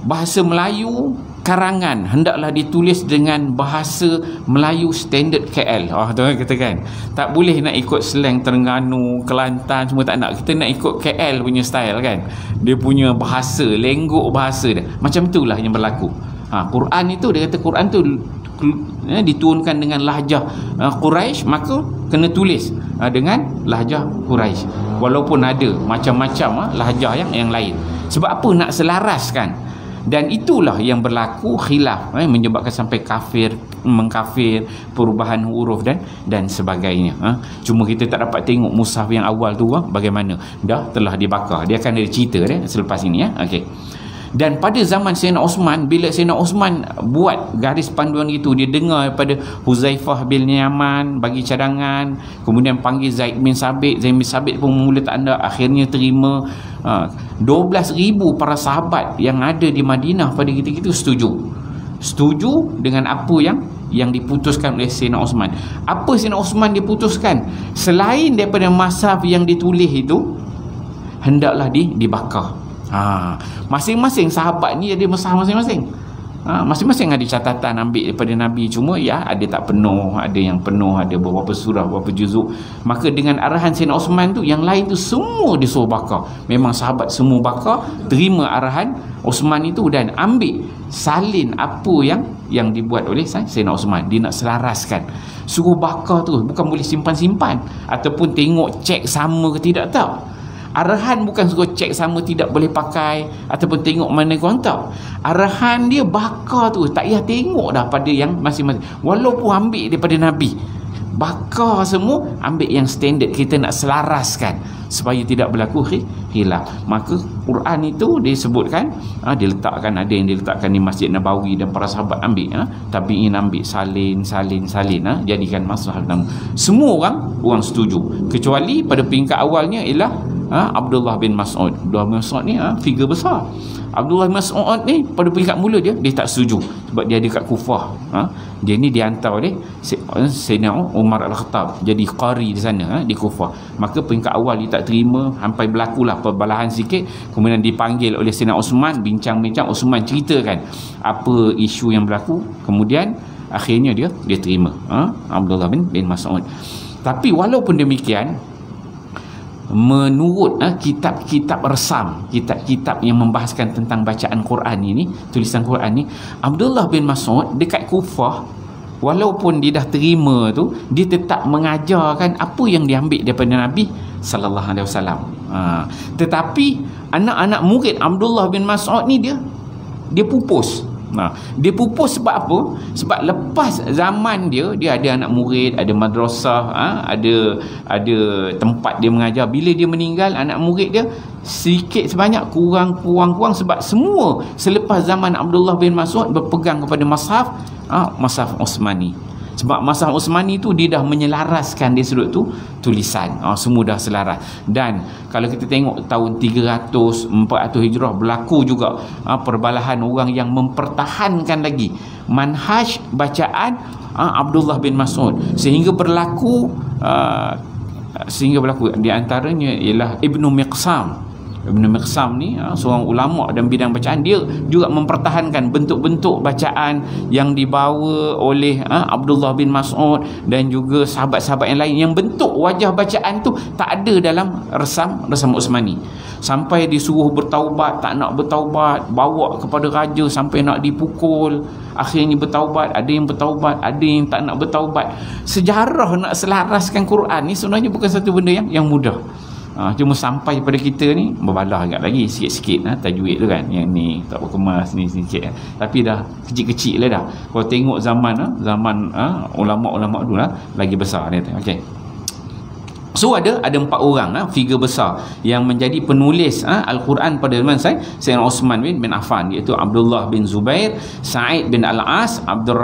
bahasa Melayu karangan hendaklah ditulis dengan bahasa Melayu standard KL. Tuan kata kan, tak boleh nak ikut slang Terengganu, Kelantan, semua tak nak. Kita nak ikut KL punya style kan, dia punya bahasa, lenggok bahasa dia. Macam itulah yang berlaku. Quran itu, dia kata Quran tu diturunkan dengan lahjah Quraisy, maka kena tulis dengan lahjah Quraisy, walaupun ada macam-macam lahjah yang lain. Sebab apa? Nak selaraskan. Dan itulah yang berlaku khilaf, menyebabkan sampai kafir, mengkafir, perubahan huruf dan sebagainya. Cuma kita tak dapat tengok mushaf yang awal tu bagaimana. Dah telah dibakar. Dia akan ada cerita selepas ini Dan pada zaman Sayyidina Osman, bila Sayyidina Osman buat garis panduan itu, dia dengar daripada Huzaifah bin Yaman bagi cadangan, kemudian panggil Zaid bin Sabit. Zaid bin Sabit pun mula tak ada, akhirnya terima. 12,000 para sahabat yang ada di Madinah pada ketika itu setuju dengan apa yang diputuskan oleh Sayyidina Osman. Apa Sayyidina Osman diputuskan? Selain daripada mushaf yang ditulis itu, hendaklah dibakar. Masing-masing sahabat ni ada mushaf masing-masing. Masing-masing ada catatan ambil daripada Nabi. Cuma ada tak penuh, ada yang penuh, ada beberapa surah, beberapa juzuk. Maka dengan arahan Sayyidina Osman tu, yang lain tu semua disuruh bakar. Memang sahabat semua bakar, terima arahan Osman itu dan ambil salin apa yang dibuat oleh Sayyidina Osman. Dia nak selaraskan, suruh bakar tu, bukan boleh simpan-simpan ataupun tengok cek sama ke tidak, tak. Arahan bukan suruh cek sama tidak boleh pakai ataupun tengok mana korang, tak. Arahan dia bakar tu, tak payah tengok dah pada yang masing-masing. Walaupun ambil daripada Nabi, bakar semua, ambil yang standard. Kita nak selaraskan supaya tidak berlaku khilaf. Maka Quran itu disebutkan, diletakkan, ada yang diletakkan di Masjid Nabawi dan para sahabat ambil, tabi'in ambil salin, jadikan masalah. Semua orang setuju, kecuali pada peringkat awalnya ialah Abdullah bin Mas'ud. Abdullah bin Mas'ud ni figure besar. Abdullah bin Mas'ud ni pada peringkat mula dia tak setuju sebab dia ada kat Kufah. Dia ni dihantar oleh Sayyidina Umar Al-Khattab jadi qari di sana, di Kufah. Maka peringkat awal dia tak terima, sampai berlakulah perbalahan sikit. Kemudian dipanggil oleh Sayyidina Osman, bincang-bincang. Osman ceritakan apa isu yang berlaku. Kemudian akhirnya dia terima Abdullah bin Mas'ud. Tapi walaupun demikian, menurut kitab-kitab resam, kitab-kitab yang membahaskan tentang bacaan Quran ini, tulisan Quran ni, Abdullah bin Mas'ud dekat Kufah, walaupun dia dah terima tu, dia tetap mengajarkan apa yang diambil daripada Nabi sallallahu alaihi wasallam. Tetapi anak-anak murid Abdullah bin Mas'ud ni dia pupus. Dia pupus sebab apa? Sebab lepas zaman dia ada anak murid, ada madrasah, ada tempat dia mengajar. Bila dia meninggal, anak murid dia sikit sebanyak kurang sebab semua selepas zaman Abdullah bin Mas'ud berpegang kepada mushaf Osmani. Sebab mushaf Osmani tu dia dah menyelaraskan dia sudut tu tulisan. Semua dah selaras. Dan kalau kita tengok tahun 300, 400 Hijrah berlaku juga perbalahan orang yang mempertahankan lagi manhaj bacaan Abdullah bin Mas'ud sehingga berlaku di antaranya ialah Ibnu Miqsam. Ibnu Miqsam ni seorang ulama dalam bidang bacaan. Dia juga mempertahankan bentuk-bentuk bacaan yang dibawa oleh Abdullah bin Mas'ud dan juga sahabat-sahabat yang lain, yang bentuk wajah bacaan tu tak ada dalam resam Osmani. Sampai disuruh bertaubat, tak nak bertaubat, bawa kepada raja sampai nak dipukul. Akhirnya bertaubat, ada yang bertaubat, ada yang tak nak bertaubat. Sejarah nak selaraskan Quran ni sebenarnya bukan satu benda yang mudah. Cuma sampai pada kita ni berbalah agak lagi sikit-sikit tajwid tu kan, yang ni tak berkemas ni sikit tapi dah kecil-kecil lah dah. Kalau tengok zaman ulama-ulama dulu lagi besar dia. Okey. So ada 4 orang figure besar yang menjadi penulis Al-Quran pada zaman Sayyidina Osman bin Affan, iaitu Abdullah bin Zubair, Sa'id bin Al-As, Abdul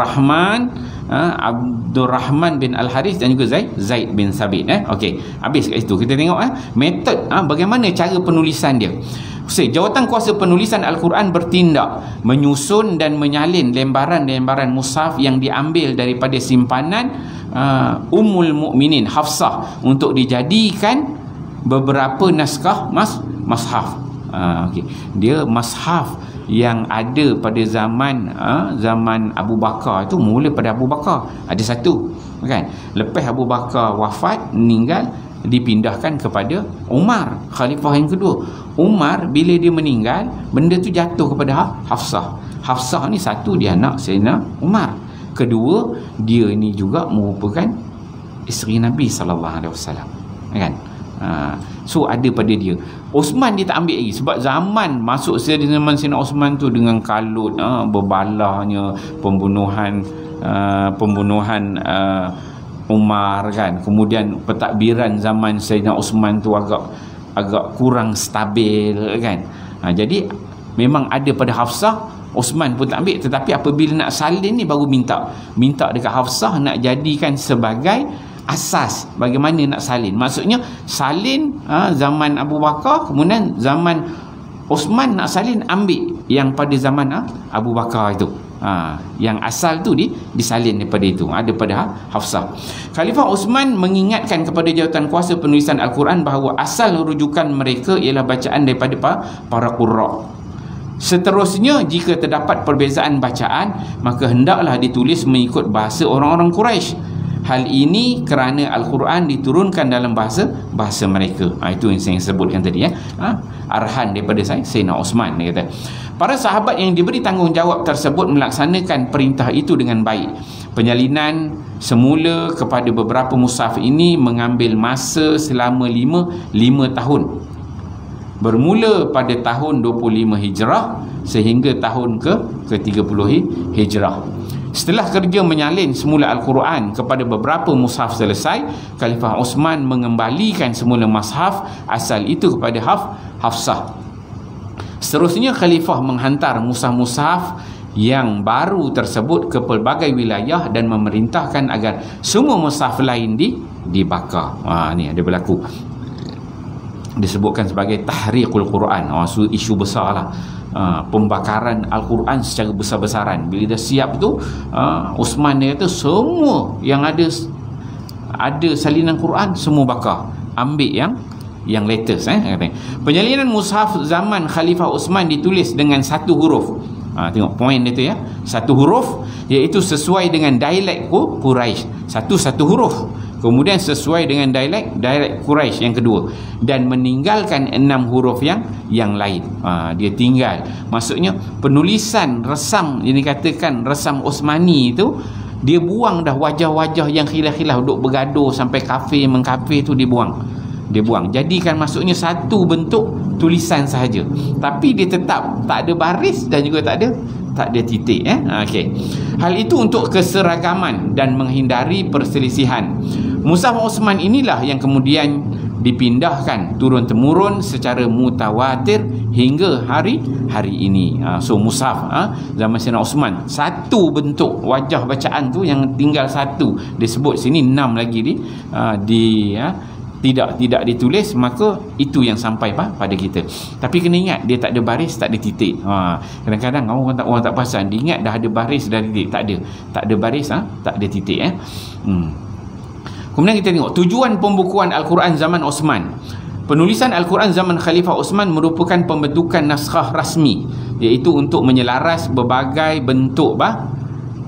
Rahman bin Al-Harith dan juga Zaid bin Sabit. Okey, habis kat situ. Kita tengok metod bagaimana cara penulisan dia. Jawatan kuasa penulisan Al-Quran bertindak menyusun dan menyalin lembaran-lembaran mushaf yang diambil daripada simpanan Ummul Mukminin Hafsah untuk dijadikan beberapa naskah mashaf. Okay. Dia mashaf yang ada pada zaman Abu Bakar itu mula pada Abu Bakar ada satu kan. Lepas Abu Bakar wafat meninggal, dipindahkan kepada Umar, khalifah yang kedua. Umar bila dia meninggal, benda tu jatuh kepada Hafsah. Hafsah ni satu dia anak Sayyidina Umar, kedua dia ni juga merupakan isteri Nabi SAW kan. So ada pada dia. Osman dia tak ambil lagi sebab zaman masuk zaman Sayyidina Osman tu dengan kalut berbalahnya pembunuhan Umar kan. Kemudian pentadbiran zaman Sayyidina Osman tu agak kurang stabil kan. Jadi memang ada pada Hafsah, Osman pun tak ambil. Tetapi apabila nak salin ni baru minta dekat Hafsah nak jadikan sebagai asas bagaimana nak salin. Maksudnya salin zaman Abu Bakar, kemudian zaman Osman nak salin ambil yang pada zaman Abu Bakar itu. Yang asal tu disalin daripada itu, ada pada Hafsah. Khalifah Osman mengingatkan kepada jawatan kuasa penulisan Al-Quran bahawa asal rujukan mereka ialah bacaan daripada para qurra. Seterusnya, jika terdapat perbezaan bacaan, maka hendaklah ditulis mengikut bahasa orang-orang Quraisy. Hal ini kerana Al-Quran diturunkan dalam bahasa mereka. Itu yang saya sebutkan tadi arahan daripada Sayyidina Osman. Dia kata para sahabat yang diberi tanggungjawab tersebut melaksanakan perintah itu dengan baik. Penyalinan semula kepada beberapa mushaf ini mengambil masa selama 5 tahun, bermula pada tahun 25 Hijrah sehingga tahun ke-30 Hijrah. Setelah kerja menyalin semula Al-Quran kepada beberapa mushaf selesai, Khalifah Osman mengembalikan semula mushaf asal itu kepada Hafsah. Seterusnya Khalifah menghantar mushaf-mushaf yang baru tersebut ke pelbagai wilayah dan memerintahkan agar semua mushaf lain dibakar. Ni ada berlaku, disebutkan sebagai tahriqul Quran. Isu besar lah, pembakaran Al-Quran secara besar-besaran. Bila dah siap tu, Osman dia kata semua yang ada salinan Quran semua bakar, ambil yang latest. Penyalinan mushaf zaman Khalifah Osman ditulis dengan satu huruf. Tengok poin dia tu satu huruf, iaitu sesuai dengan dialek Quraisy. Satu huruf. Kemudian sesuai dengan dialek Quraisy yang kedua, dan meninggalkan 6 huruf yang lain. Dia tinggal, maksudnya penulisan resam yang dikatakan resam Osmani itu, dia buang dah wajah-wajah yang khilaf-khilaf duk bergaduh sampai kafir mengkafir tu, dia buang. Jadikan maksudnya satu bentuk tulisan sahaja, tapi dia tetap tak ada baris dan juga tak ada titik. Okey. Hal itu untuk keseragaman dan menghindari perselisihan. Mushaf Osman inilah yang kemudian dipindahkan turun-temurun secara mutawatir hingga hari ini. So mushaf zaman Sayyidina Osman, satu bentuk wajah bacaan tu yang tinggal satu. Disebut sini 6 lagi tidak ditulis, maka itu yang sampai pada kita. Tapi kena ingat dia tak ada baris, tak ada titik. Kadang-kadang orang tak perasan, dia ingat dah ada baris, dah ada titik. Tak ada baris, tak ada titik. Kemudian kita tengok tujuan pembukuan Al-Quran zaman Osman. Penulisan Al-Quran zaman Khalifah Osman merupakan pembentukan naskah rasmi, iaitu untuk menyelaras berbagai bentuk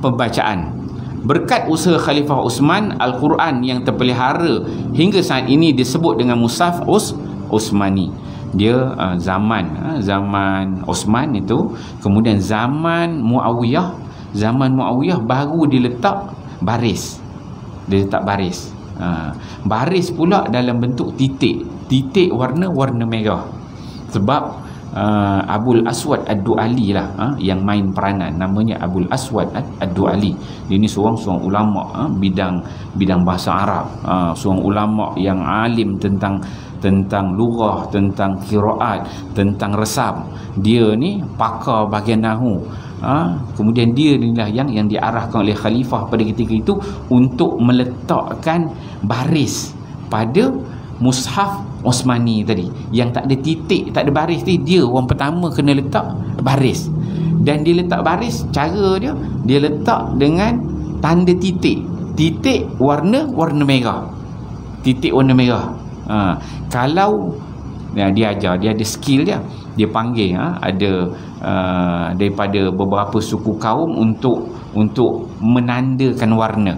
pembacaan. Berkat usaha Khalifah Osman, Al-Quran yang terpelihara hingga saat ini disebut dengan Mushaf Osmani. Dia zaman Osman itu, kemudian zaman Muawiyah baru diletak baris. Baris pula dalam bentuk titik. titik warna merah. Sebab Abul Aswad Ad-Du'ali lah yang main peranan, namanya Abul Aswad Ad-Du'ali. Dia ni seorang ulama bidang bahasa Arab, seorang ulama yang alim tentang lughah, tentang qiraat, tentang resam. Dia ni pakar bahagian nahu. Kemudian dia inilah yang diarahkan oleh khalifah pada ketika itu untuk meletakkan baris pada mushaf Osmani tadi, yang tak ada titik, tak ada baris tadi. Dia orang pertama kena letak baris. Dan dia letak baris, cara dia letak dengan tanda titik warna merah. Titik warna merah. Kalau dia ajar, dia ada skill dia panggil ada daripada beberapa suku kaum untuk menandakan warna.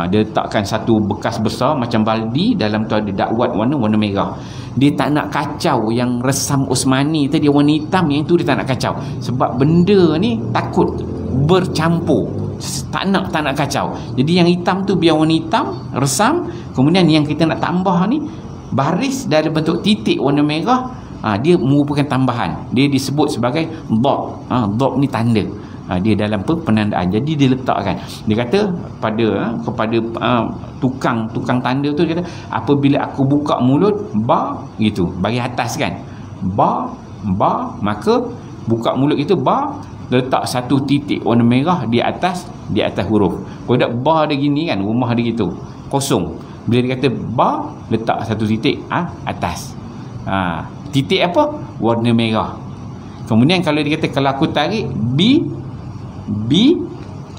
Dia letakkan satu bekas besar macam baldi, dalam tu ada dakwat warna merah. Dia tak nak kacau yang resam Osmani tadi warna hitam, yang tu dia tak nak kacau sebab benda ni takut bercampur. Tak nak kacau. Jadi yang hitam tu biar warna hitam resam, kemudian yang kita nak tambah ni baris dalam bentuk titik warna merah, dia merupakan tambahan. Dia disebut sebagai dhab. Dhab ni tanda. Dia dalam penandaan. Jadi dia letakkan. Dia kata kepada tukang tanda tu, dia kata apabila aku buka mulut ba gitu, bagi atas kan, ba, maka buka mulut itu ba, letak satu titik warna merah di atas huruf. Kalau tak ba dia gini kan, rumah dia gitu kosong. Bila dia kata ba, letak satu titik atas. Titik apa? Warna merah. Kemudian kalau dia kata kalau aku tarik B,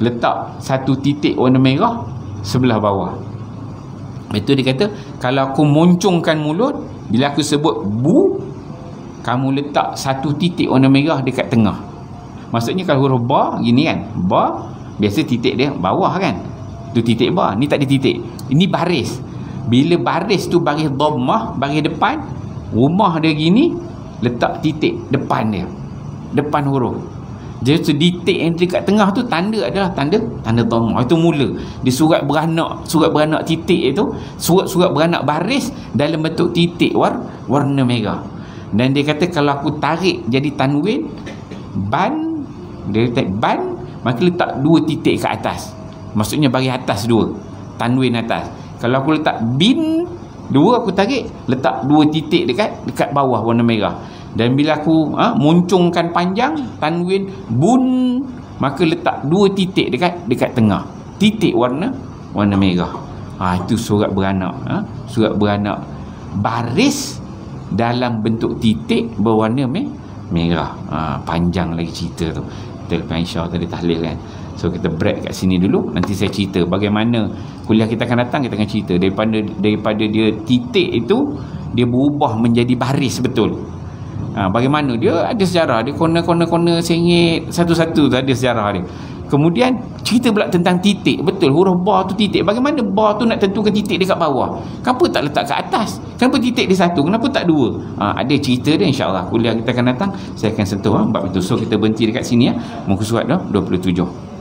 letak satu titik warna merah sebelah bawah. Itu dia kata kalau aku moncongkan mulut, bila aku sebut bu, kamu letak satu titik warna merah dekat tengah. Maksudnya kalau huruf ba gini kan, ba biasa titik dia bawah kan, tu titik ba. Ni tak ada titik, ini baris. Bila baris tu baris dhammah, baris depan, rumah dia gini, letak titik depan dia, depan huruf. Jadi titik yang dekat tengah tu tanda adalah tanda dhammah. Itu mula di surat beranak titik itu, surat beranak baris dalam bentuk titik warna merah. Dan dia kata kalau aku tarik jadi tanwin ban, dia letak ban, maka letak dua titik ke atas. Maksudnya bagi atas dua, tanwin atas. Kalau aku letak bin dua, aku tarik, letak dua titik dekat bawah warna merah. Dan bila aku moncongkan panjang tanwin bun, maka letak dua titik dekat tengah, titik warna merah. Itu surat beranak. Surat beranak baris dalam bentuk titik berwarna merah. Panjang lagi cerita tu. Kita lepas insya tadi tahlil kan. So kita break kat sini dulu, nanti saya cerita bagaimana kuliah kita akan datang. Kita akan cerita daripada dia titik itu, dia berubah menjadi baris betul. Bagaimana dia ada sejarah dia, kona sengit satu-satu tu ada sejarah dia. Kemudian cerita pula tentang titik betul, huruf ba tu titik. Bagaimana ba tu nak tentukan titik dekat bawah? Kenapa tak letak kat atas? Kenapa titik dia satu? Kenapa tak dua? Ada cerita dia, insya-Allah kuliah kita akan datang saya akan sentuh bab itu. So kita berhenti dekat sini muka surat 27.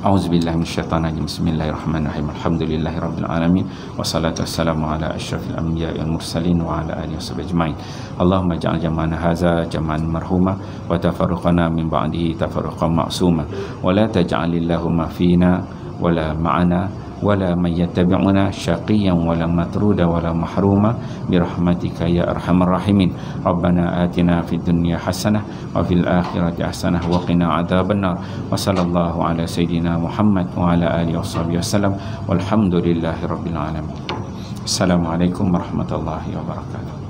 A'udzubillahi minasyaitonirrajim. Bismillahirrahmanirrahim. Alhamdulillahirabbil alamin wassalatu wassalamu ala asyrafil anbiya'i wal mursalin wa ala alihi washabbihi ajmain. Allahumma ja'al jam'ana hadza jam'an marhuma wa tafarruqana min ba'dihi tafarruqan ma'suma wa la taj'alillahumma fina wala ma'ana wala man yattabi'una syaqiyan wala matruda wala mahruma birahmatika ya arhamar rahimin. Rabbana atina fid dunya hasanah wa fil akhirati hasanah wa qina adzabannar. Wa sallallahu ala sayidina Muhammad wa ala alihi washabbihi wasallam walhamdulillahi rabbil alamin. Assalamualaikum warahmatullahi wabarakatuh.